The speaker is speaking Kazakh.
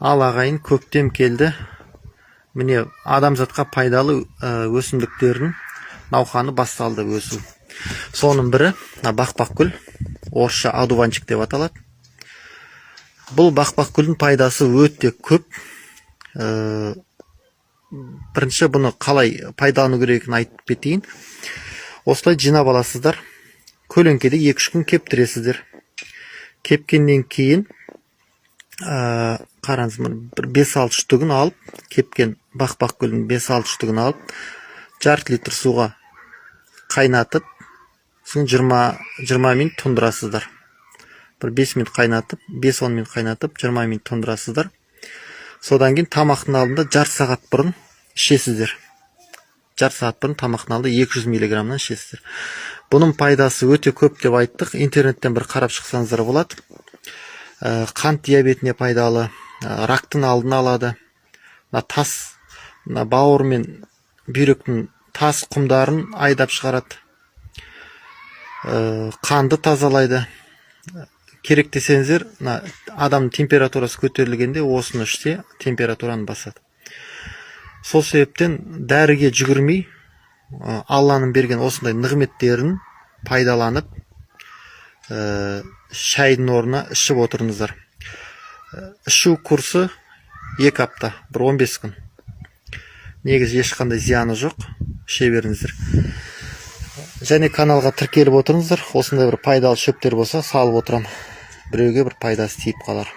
Ал ағайын, көктем келді. Міне адамзатқа пайдалы өсімдіктердің науқаны басталды өсу. Соның бірі бақбақ гүл, орысша одуванчик деп аталады. Бұл бақбақ гүлдің пайдасы өте көп. Бірінші бұны қалай пайдалану керегін айтып кетейін. Осылай жинап аласыздар. Көлеңкеде 2-3 күн кептіресіздер. Кепкеннен кейін қараңыз, бір 5-6 штугын алып, кепкен бақбақ гүлдің 5-6 штугын алып, жарты литр суға қайнатып, сосын 20 минут тұндырасыздар. Бір 5 минут қайнатып, 5-10 минут қайнатып, 20 минут тұндырасыздар. Содан кейін тамақтың алдында жарты сағат бұрын ішесіздер. Жарты сағат бұрын тамақтың алдында 200 миллиграмнан ішесіздер. Бұның пайдасы өте көп деп айттық. Интернеттен бір қарап шықсаңыздар болады. Қант диабетіне пайдалы, рактың алдын алады. Тас, бауыр мен бүйректің тас құмдарын айдап шығарады. Қанды тазалайды. Керек десеңіздер, адамның температурасы көтерілгенде осыны ішсе температураны басады. Сол себептен дәріге жүгірмей, Алланың берген осындай нығметтерін пайдаланып, шайдың орнына ішіп отырыңыздар. Ішу курсы 2 апта, бір 15 күн. Негізі ешқандай зияны жоқ, іше беріңіздер. Және каналға тіркеліп отырыңыздар. Осындай бір пайдалы шөптер болса салып отырам. Біреуге бір пайдасы тиіп қалар.